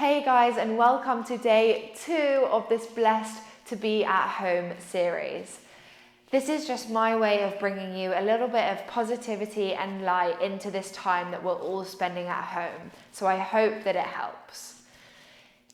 Hey guys, and welcome to day 2 of this Blessed to Be at Home series. This is just my way of bringing you a little bit of positivity and light into this time that we're all spending at home. So I hope that it helps.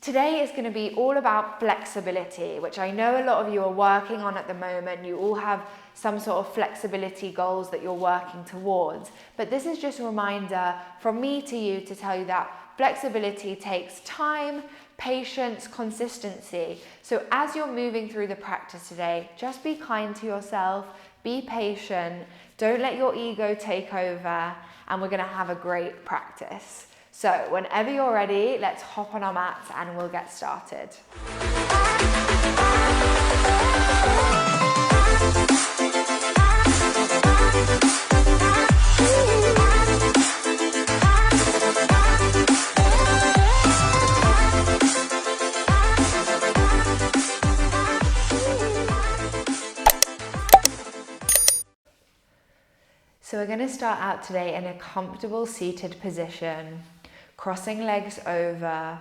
Today is going to be all about flexibility, which I know a lot of you are working on at the moment. You all have some sort of flexibility goals that you're working towards. But this is just a reminder from me to you to tell you that flexibility takes time, patience, consistency. So as you're moving through the practice today, just be kind to yourself, be patient, don't let your ego take over, and we're going to have a great practice. So whenever you're ready, let's hop on our mats and we'll get started. So we're going to start out today in a comfortable seated position, crossing legs over,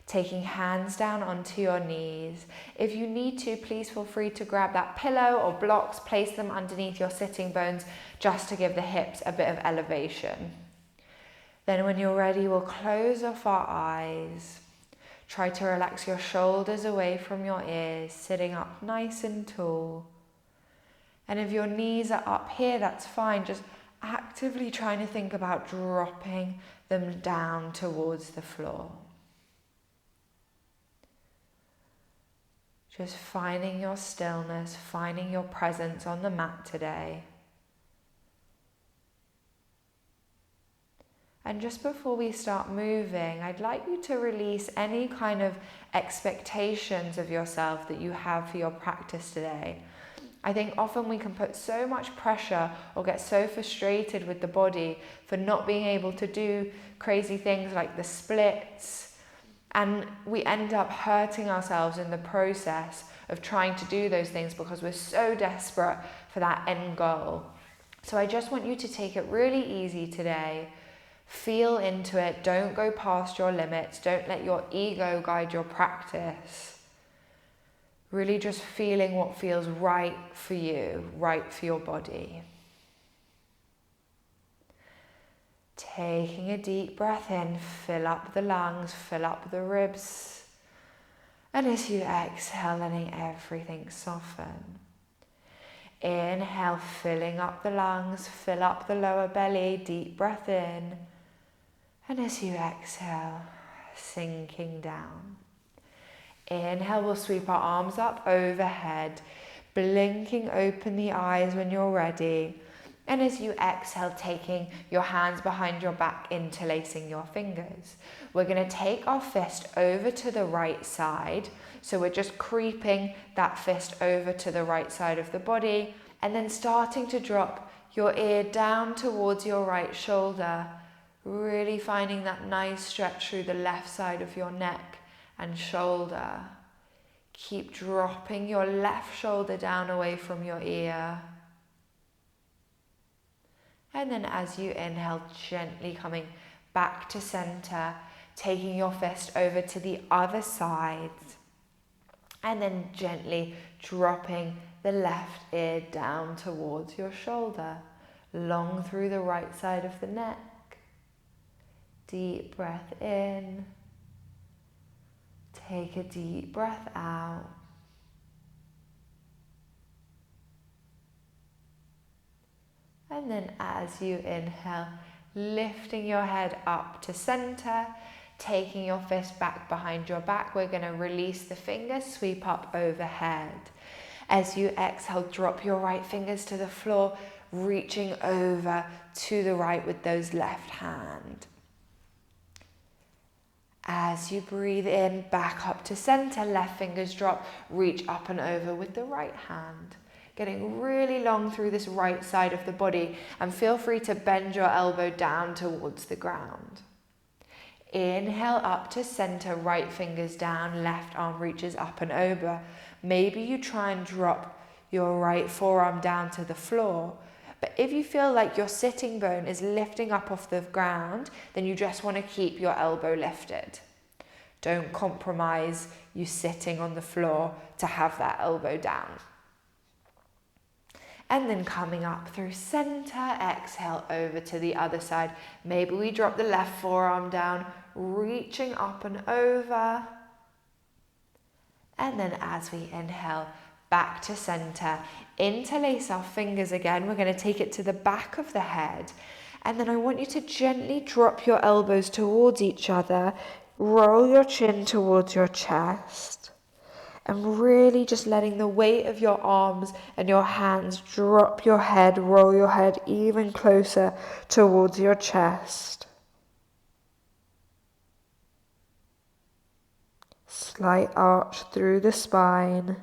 taking hands down onto your knees. If you need to, please feel free to grab that pillow or blocks, place them underneath your sitting bones just to give the hips a bit of elevation. Then when you're ready, we'll close off our eyes. Try to relax your shoulders away from your ears, sitting up nice and tall. And if your knees are up here, that's fine. Just actively trying to think about dropping them down towards the floor. Just finding your stillness, finding your presence on the mat today. And just before we start moving, I'd like you to release any kind of expectations of yourself that you have for your practice today. I think often we can put so much pressure or get so frustrated with the body for not being able to do crazy things like the splits, and we end up hurting ourselves in the process of trying to do those things because we're so desperate for that end goal. So I just want you to take it really easy today. Feel into it. Don't go past your limits. Don't let your ego guide your practice. Really just feeling what feels right for you, right for your body. Taking a deep breath in, fill up the lungs, fill up the ribs. And as you exhale, letting everything soften. Inhale, filling up the lungs, fill up the lower belly, deep breath in. And as you exhale, sinking down. Inhale, we'll sweep our arms up overhead, blinking open the eyes when you're ready. And as you exhale, taking your hands behind your back, interlacing your fingers. We're going to take our fist over to the right side. So we're just creeping that fist over to the right side of the body, and then starting to drop your ear down towards your right shoulder, really finding that nice stretch through the left side of your neck and shoulder. Keep dropping your left shoulder down away from your ear. And then as you inhale, gently coming back to center, taking your fist over to the other side. And then gently dropping the left ear down towards your shoulder, long through the right side of the neck. Deep breath in. Take a deep breath out. And then as you inhale, lifting your head up to center, taking your fist back behind your back, we're going to release the fingers, sweep up overhead. As you exhale, drop your right fingers to the floor, reaching over to the right with those left hand. As you breathe in, back up to center, left fingers drop, reach up and over with the right hand. Getting really long through this right side of the body, and feel free to bend your elbow down towards the ground. Inhale up to center, right fingers down, left arm reaches up and over. Maybe you try and drop your right forearm down to the floor. But if you feel like your sitting bone is lifting up off the ground, then you just want to keep your elbow lifted. Don't compromise you sitting on the floor to have that elbow down. And then coming up through center, exhale over to the other side. Maybe we drop the left forearm down, reaching up and over. And then as we inhale, back to center, interlace our fingers again. We're going to take it to the back of the head. And then I want you to gently drop your elbows towards each other. Roll your chin towards your chest. And really just letting the weight of your arms and your hands drop your head, roll your head even closer towards your chest. Slight arch through the spine.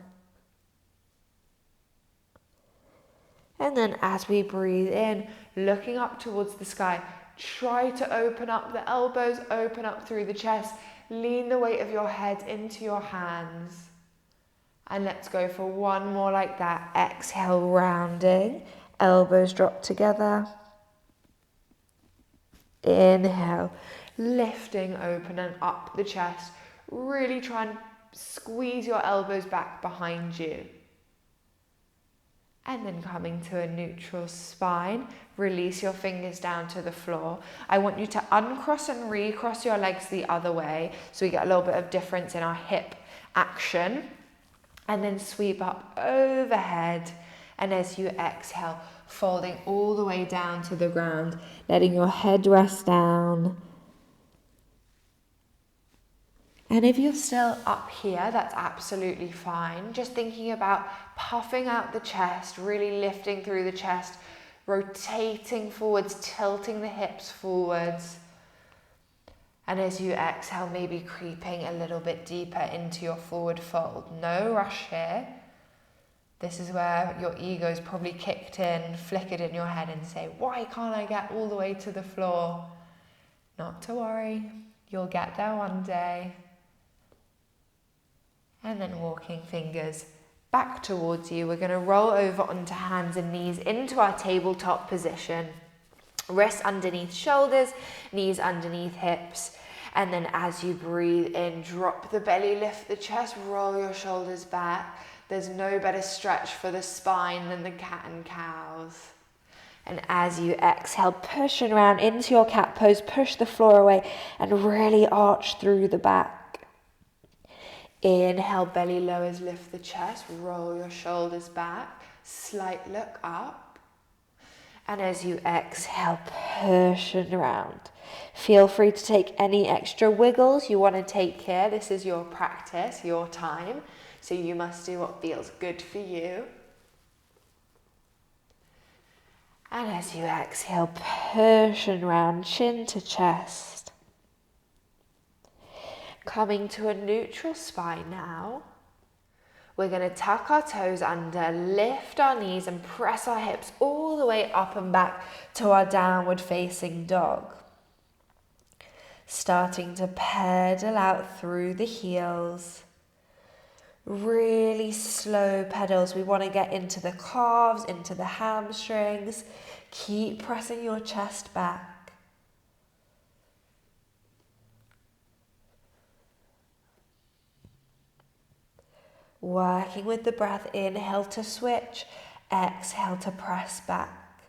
And then as we breathe in, looking up towards the sky, try to open up the elbows, open up through the chest, lean the weight of your head into your hands. And let's go for one more like that. Exhale, rounding, elbows drop together. Inhale, lifting open and up the chest. Really try and squeeze your elbows back behind you. And then coming to a neutral spine, release your fingers down to the floor. I want you to uncross and recross your legs the other way, so we get a little bit of difference in our hip action. And then sweep up overhead. And as you exhale, folding all the way down to the ground, letting your head rest down. And if you're still up here, that's absolutely fine. Just thinking about puffing out the chest, really lifting through the chest, rotating forwards, tilting the hips forwards. And as you exhale, maybe creeping a little bit deeper into your forward fold. No rush here. This is where your ego's probably kicked in, flickered in your head and say, why can't I get all the way to the floor? Not to worry, you'll get there one day. And then walking fingers back towards you. We're going to roll over onto hands and knees into our tabletop position. Wrists underneath shoulders, knees underneath hips. And then as you breathe in, drop the belly, lift the chest, roll your shoulders back. There's no better stretch for the spine than the cat and cows. And as you exhale, pushing around into your cat pose, push the floor away and really arch through the back. Inhale, belly lowers, lift the chest, roll your shoulders back, slight look up. And as you exhale, pushing around. Feel free to take any extra wiggles you want to take here. This is your practice, your time. So you must do what feels good for you. And as you exhale, pushing around, chin to chest. Coming to a neutral spine now. We're going to tuck our toes under, lift our knees and press our hips all the way up and back to our downward facing dog. Starting to pedal out through the heels. Really slow pedals. We want to get into the calves, into the hamstrings. Keep pressing your chest back. Working with the breath, inhale to switch, exhale to press back.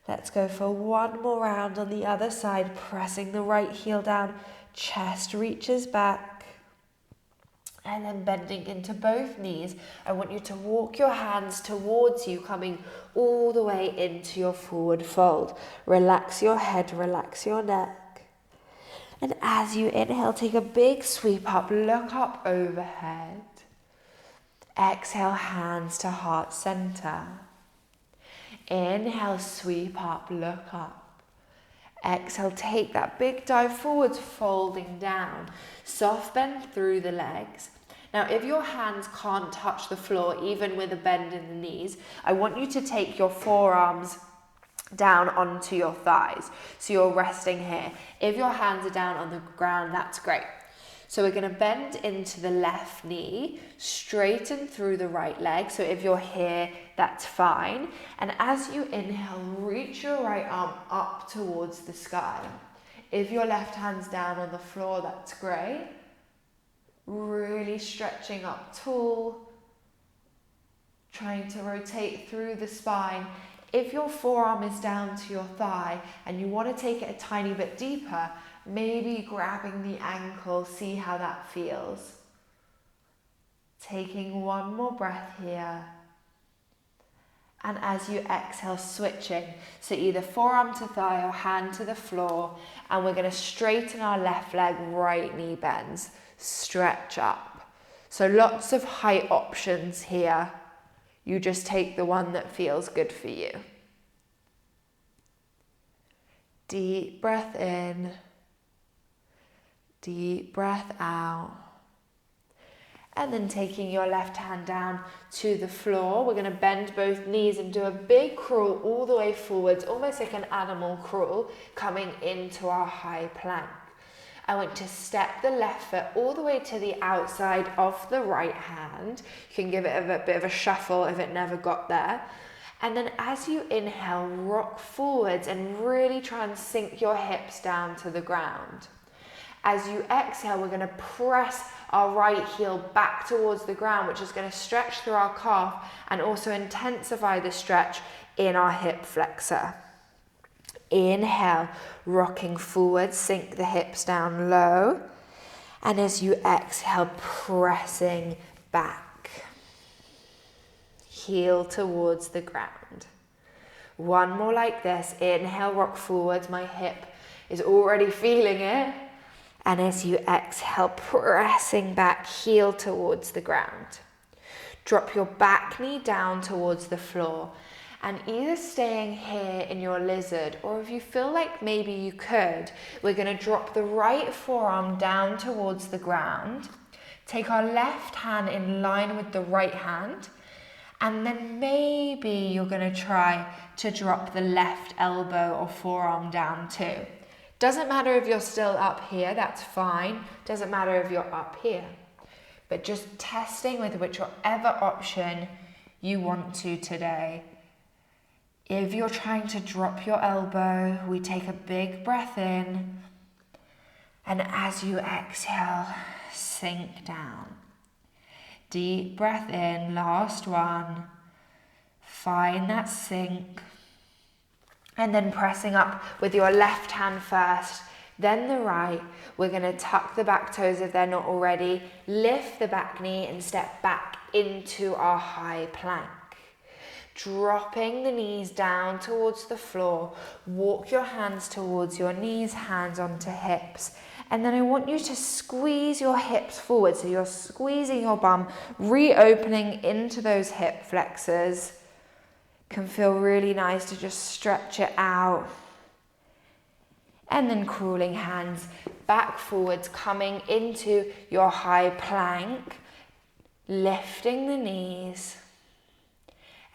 Let's go for one more round on the other side, pressing the right heel down, chest reaches back. And then bending into both knees. I want you to walk your hands towards you, coming all the way into your forward fold. Relax your head, relax your neck. And as you inhale, take a big sweep up, look up overhead. Exhale, hands to heart center. Inhale, sweep up, look up. Exhale, take that big dive forwards, folding down. Soft bend through the legs. Now, if your hands can't touch the floor, even with a bend in the knees, I want you to take your forearms down onto your thighs. So you're resting here. If your hands are down on the ground, that's great. So we're going to bend into the left knee, straighten through the right leg. So if you're here, that's fine. And as you inhale, reach your right arm up towards the sky. If your left hand's down on the floor, that's great. Really stretching up tall, trying to rotate through the spine. If your forearm is down to your thigh and you want to take it a tiny bit deeper, maybe grabbing the ankle, see how that feels. Taking one more breath here. And as you exhale, switching. So either forearm to thigh or hand to the floor. And we're going to straighten our left leg, right knee bends. Stretch up. So lots of height options here. You just take the one that feels good for you. Deep breath in. Deep breath out. And then taking your left hand down to the floor, we're going to bend both knees and do a big crawl all the way forwards, almost like an animal crawl, coming into our high plank. I want to step the left foot all the way to the outside of the right hand. You can give it a bit of a shuffle if it never got there. And then as you inhale, rock forwards and really try and sink your hips down to the ground. As you exhale, we're going to press our right heel back towards the ground, which is going to stretch through our calf and also intensify the stretch in our hip flexor. Inhale, rocking forward, sink the hips down low. And as you exhale, pressing back. Heel towards the ground. One more like this. Inhale, rock forwards. My hip is already feeling it. And as you exhale, pressing back, heel towards the ground. Drop your back knee down towards the floor. And either staying here in your lizard, or if you feel like maybe you could, we're going to drop the right forearm down towards the ground. Take our left hand in line with the right hand. And then maybe you're going to try to drop the left elbow or forearm down too. Doesn't matter if you're still up here, that's fine. Doesn't matter if you're up here. But just testing with whichever option you want to today. If you're trying to drop your elbow, we take a big breath in. And as you exhale, sink down. Deep breath in, last one. Find that sink. And then pressing up with your left hand first, then the right. We're going to tuck the back toes if they're not already. Lift the back knee and step back into our high plank. Dropping the knees down towards the floor. Walk your hands towards your knees, hands onto hips. And then I want you to squeeze your hips forward. So you're squeezing your bum, reopening into those hip flexors. Can feel really nice to just stretch it out. And then crawling hands back forwards, coming into your high plank, lifting the knees.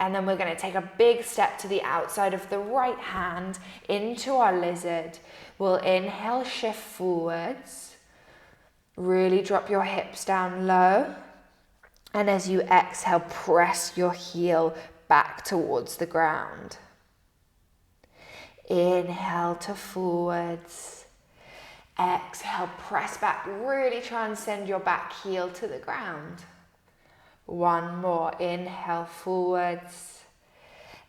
And then we're going to take a big step to the outside of the right hand into our lizard. We'll inhale, shift forwards. Really drop your hips down low. And as you exhale, press your heel back towards the ground. Inhale to forwards. Exhale, press back. Really try and send your back heel to the ground. One more. Inhale forwards.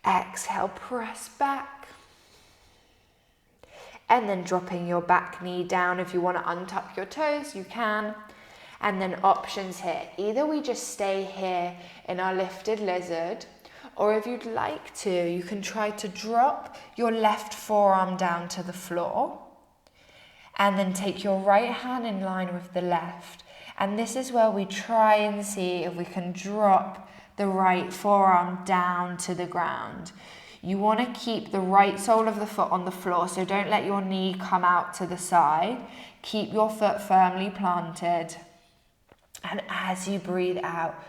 Exhale, press back. And then dropping your back knee down. If you want to untuck your toes, you can. And then options here. Either we just stay here in our lifted lizard, or if you'd like to, you can try to drop your left forearm down to the floor and then take your right hand in line with the left. And this is where we try and see if we can drop the right forearm down to the ground. You want to keep the right sole of the foot on the floor, so don't let your knee come out to the side. Keep your foot firmly planted. And as you breathe out,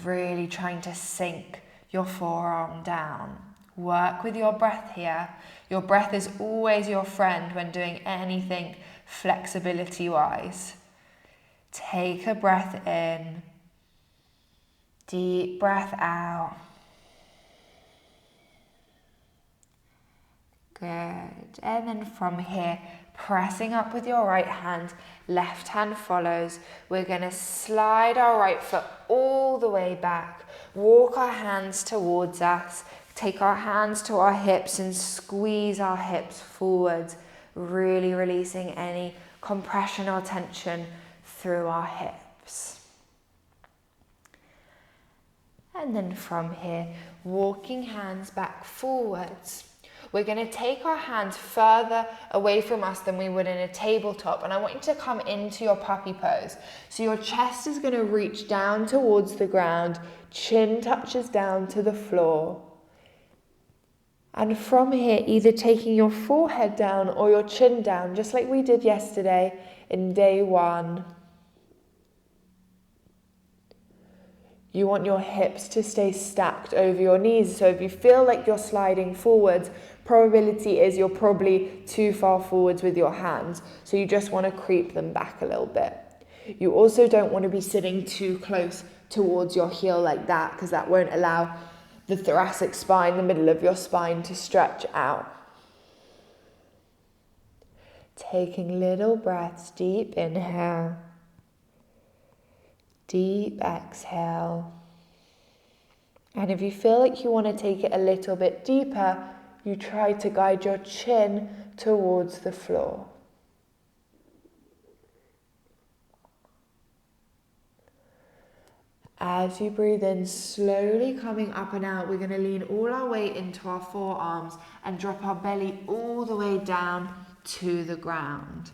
really trying to sink your forearm down. Work with your breath here. Your breath is always your friend when doing anything flexibility-wise. Take a breath in. Deep breath out. Good. And then from here, Pressing up with your right hand, left hand follows. We're going to slide our right foot all the way back. Walk our hands towards us. Take our hands to our hips and squeeze our hips forwards, really releasing any compression or tension through our hips. And then from here, walking hands back forwards. We're going to take our hands further away from us than we would in a tabletop. And I want you to come into your puppy pose. So your chest is going to reach down towards the ground. Chin touches down to the floor. And from here, either taking your forehead down or your chin down, just like we did yesterday in day 1. You want your hips to stay stacked over your knees. So if you feel like you're sliding forwards, probability is you're probably too far forwards with your hands. So you just want to creep them back a little bit. You also don't want to be sitting too close towards your heel like that, because that won't allow the thoracic spine, the middle of your spine, to stretch out. Taking little breaths, deep inhale. Deep exhale. And if you feel like you want to take it a little bit deeper, you try to guide your chin towards the floor. As you breathe in, slowly coming up and out, we're going to lean all our weight into our forearms and drop our belly all the way down to the ground.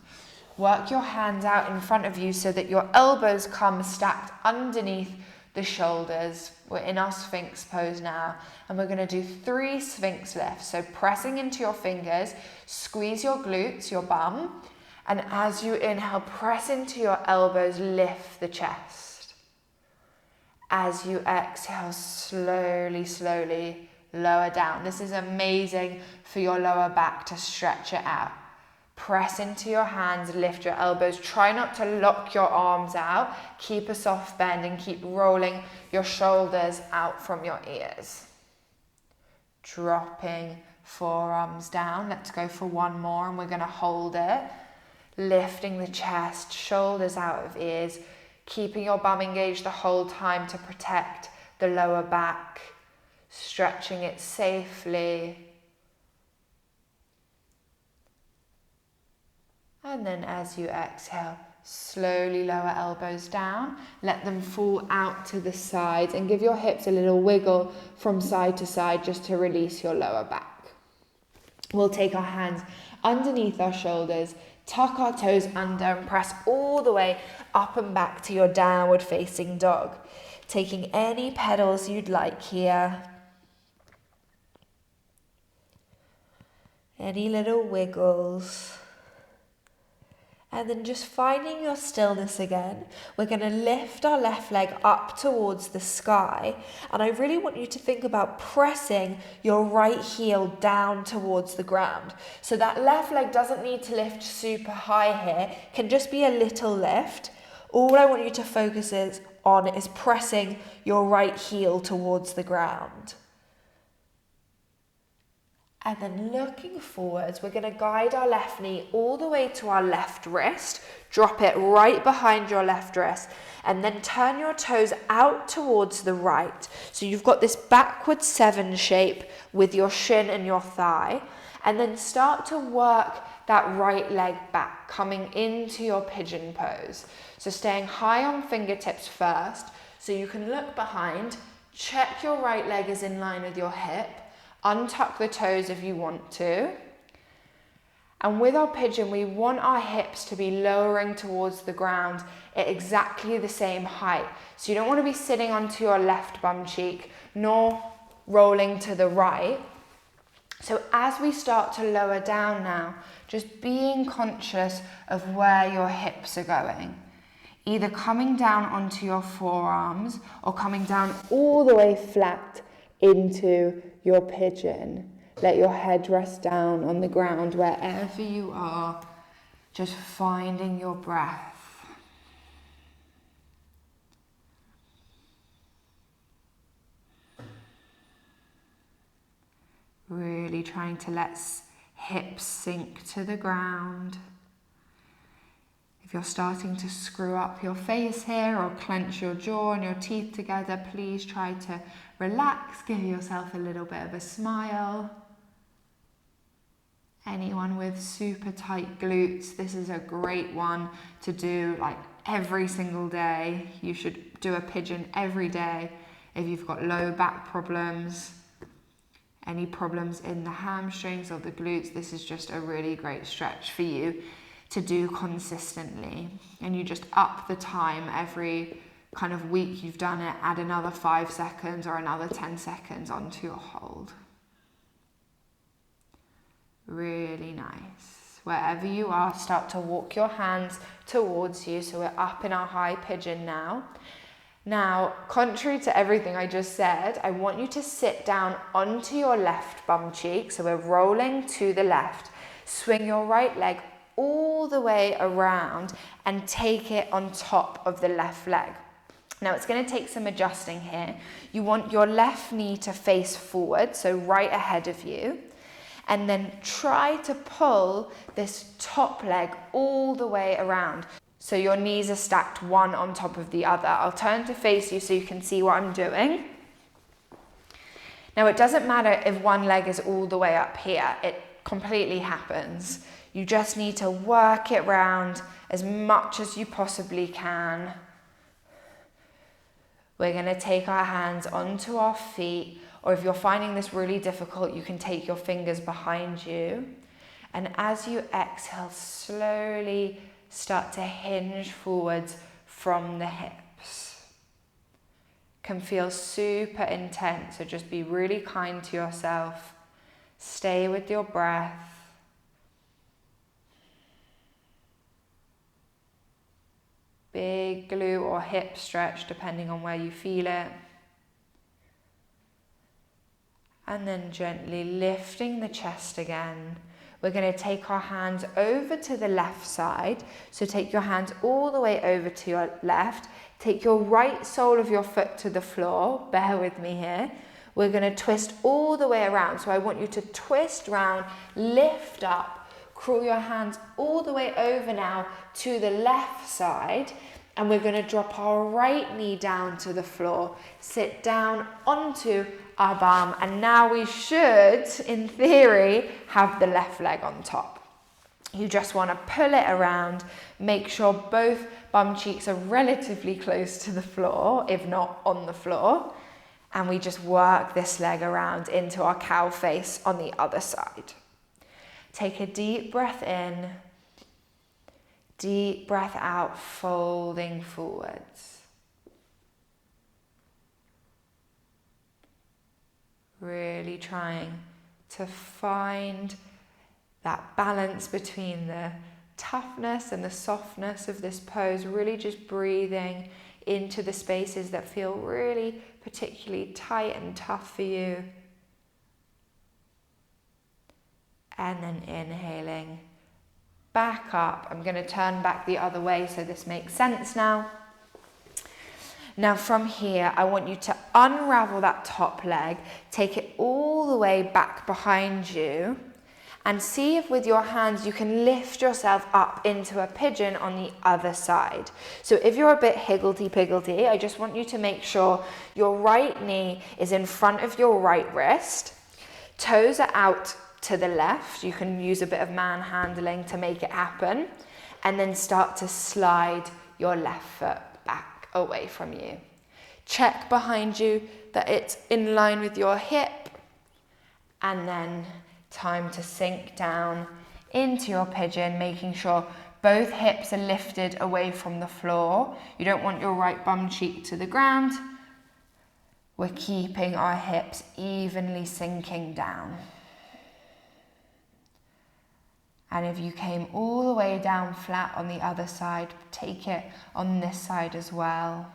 Work your hands out in front of you so that your elbows come stacked underneath the shoulders. We're in our Sphinx pose now, and we're going to do 3 Sphinx lifts. So pressing into your fingers, squeeze your glutes, your bum, and as you inhale, press into your elbows, lift the chest. As you exhale, slowly, slowly lower down. This is amazing for your lower back to stretch it out. Press into your hands, lift your elbows. Try not to lock your arms out. Keep a soft bend and keep rolling your shoulders out from your ears. Dropping forearms down. Let's go for one more and we're going to hold it. Lifting the chest, shoulders out of ears. Keeping your bum engaged the whole time to protect the lower back. Stretching it safely. And then as you exhale, slowly lower elbows down. Let them fall out to the sides and give your hips a little wiggle from side to side just to release your lower back. We'll take our hands underneath our shoulders, tuck our toes under and press all the way up and back to your downward facing dog. Taking any pedals you'd like here. Any little wiggles. And then just finding your stillness again, we're going to lift our left leg up towards the sky. And I really want you to think about pressing your right heel down towards the ground. So that left leg doesn't need to lift super high here, it can just be a little lift. All I want you to focus on is pressing your right heel towards the ground. And then looking forwards, we're going to guide our left knee all the way to our left wrist. Drop it right behind your left wrist. And then turn your toes out towards the right. So you've got this backward 7 shape with your shin and your thigh. And then start to work that right leg back, coming into your pigeon pose. So staying high on fingertips first. So you can look behind, check your right leg is in line with your hip. Untuck the toes if you want to. And with our pigeon, we want our hips to be lowering towards the ground at exactly the same height. So you don't want to be sitting onto your left bum cheek, nor rolling to the right. So as we start to lower down now, just being conscious of where your hips are going. Either coming down onto your forearms or coming down all the way flat into your pigeon. Let your head rest down on the ground wherever you are, just finding your breath. Really trying to let hips sink to the ground. If you're starting to screw up your face here or clench your jaw and your teeth together, please try to relax, give yourself a little bit of a smile. Anyone with super tight glutes, this is a great one to do like every single day. You should do a pigeon every day. If you've got low back problems, any problems in the hamstrings or the glutes, this is just a really great stretch for you to do consistently. And you just up the time every kind of week you've done it, add another 5 seconds or another 10 seconds onto your hold. Really nice. Wherever you are, start to walk your hands towards you. So we're up in our high pigeon now. Now, contrary to everything I just said, I want you to sit down onto your left bum cheek. So we're rolling to the left. Swing your right leg all the way around and take it on top of the left leg. Now it's going to take some adjusting here. You want your left knee to face forward, so right ahead of you. And then try to pull this top leg all the way around. So your knees are stacked one on top of the other. I'll turn to face you so you can see what I'm doing. Now it doesn't matter if one leg is all the way up here. It completely happens. You just need to work it round as much as you possibly can. We're going to take our hands onto our feet. Or if you're finding this really difficult, you can take your fingers behind you. And as you exhale, slowly start to hinge forwards from the hips. Can feel super intense, so just be really kind to yourself. Stay with your breath. Big glute or hip stretch, depending on where you feel it. And then gently lifting the chest again. We're going to take our hands over to the left side. So take your hands all the way over to your left. Take your right sole of your foot to the floor. Bear with me here. We're going to twist all the way around. So I want you to twist round, lift up, crawl your hands all the way over now to the left side. And we're going to drop our right knee down to the floor. Sit down onto our bum, and now we should, in theory, have the left leg on top. You just want to pull it around, make sure both bum cheeks are relatively close to the floor, if not on the floor, and we just work this leg around into our cow face on the other side. Take a deep breath in, deep breath out, folding forwards. Really trying to find that balance between the toughness and the softness of this pose, really just breathing into the spaces that feel really particularly tight and tough for you. And then inhaling back up. I'm going to turn back the other way so this makes sense now. Now from here, I want you to unravel that top leg, take it all the way back behind you, and see if with your hands you can lift yourself up into a pigeon on the other side. So if you're a bit higgledy-piggledy, I just want you to make sure your right knee is in front of your right wrist, toes are out to the left. You can use a bit of manhandling to make it happen, and then start to slide your left foot back away from you. Check behind you that it's in line with your hip, and then time to sink down into your pigeon, making sure both hips are lifted away from the floor. You don't want your right bum cheek to the ground. We're keeping our hips evenly sinking down. And if you came all the way down flat on the other side, take it on this side as well.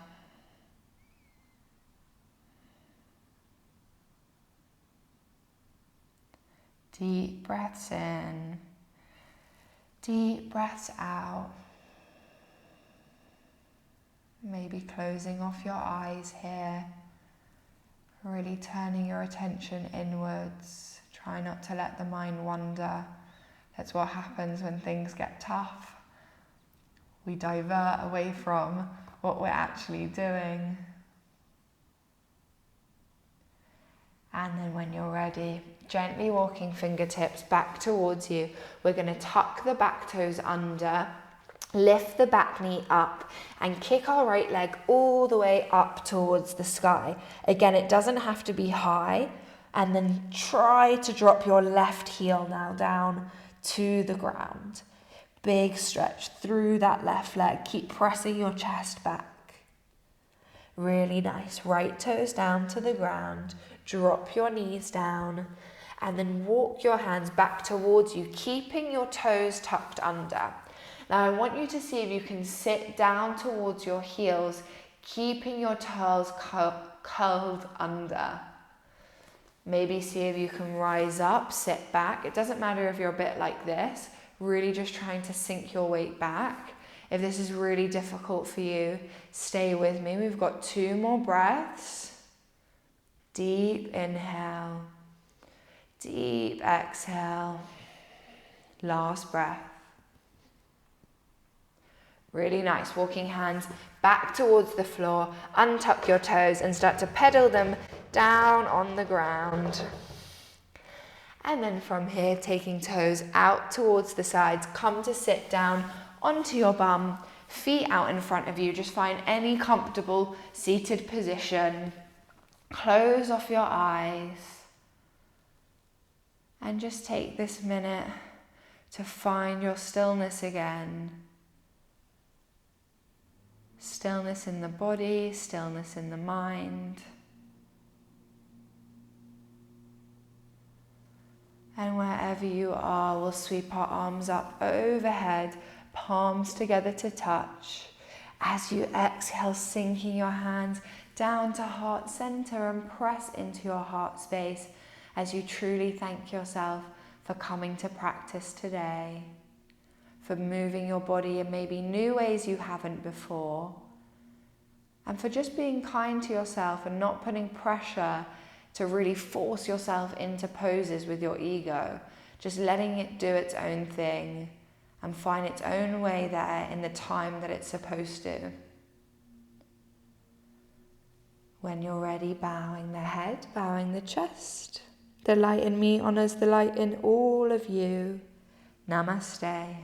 Deep breaths in, deep breaths out. Maybe closing off your eyes here, really turning your attention inwards. Try not to let the mind wander. That's what happens when things get tough. we divert away from what we're actually doing. And then when you're ready, gently walking fingertips back towards you. We're going to tuck the back toes under, lift the back knee up, and kick our right leg all the way up towards the sky. Again, it doesn't have to be high. And then try to drop your left heel now down to the ground. Big stretch through that left leg. Keep pressing your chest back. Really nice. Right toes down to the ground. Drop your knees down. And then walk your hands back towards you, keeping your toes tucked under. Now I want you to see if you can sit down towards your heels, keeping your toes curled under. Maybe see if you can rise up, sit back. It doesn't matter if you're a bit like this, really just trying to sink your weight back. If this is really difficult for you, stay with me. We've got 2 more breaths. Deep inhale, deep exhale. Last breath. Really nice. Walking hands back towards the floor. Untuck your toes and start to pedal them down on the ground. And then from here, taking toes out towards the sides, come to sit down onto your bum, feet out in front of you. Just find any comfortable seated position. Close off your eyes. And just take this minute to find your stillness again. Stillness in the body, stillness in the mind. And wherever you are, we'll sweep our arms up overhead, palms together to touch. As you exhale, sinking your hands down to heart center and press into your heart space as you truly thank yourself for coming to practice today, for moving your body in maybe new ways you haven't before, and for just being kind to yourself and not putting pressure to really force yourself into poses with your ego, just letting it do its own thing and find its own way there in the time that it's supposed to. When you're ready, bowing the head, bowing the chest. The light in me honors the light in all of you. Namaste.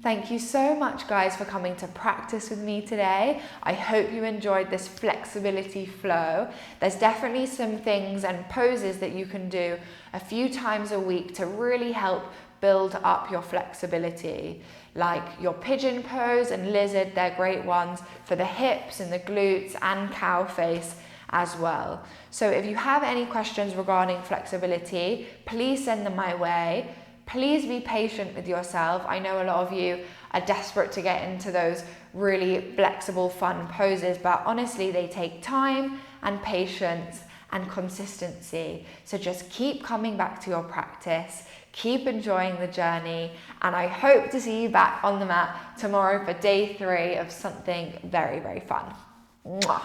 Thank you so much, guys, for coming to practice with me today. I hope you enjoyed this flexibility flow. There's definitely some things and poses that you can do a few times a week to really help build up your flexibility, like your pigeon pose and lizard. They're great ones for the hips and the glutes and cow face as well. So if you have any questions regarding flexibility, please send them my way. Please be patient with yourself. I know a lot of you are desperate to get into those really flexible, fun poses, but honestly, they take time and patience and consistency. So just keep coming back to your practice, keep enjoying the journey, and I hope to see you back on the mat tomorrow for day 3 of something very, very fun. Mwah.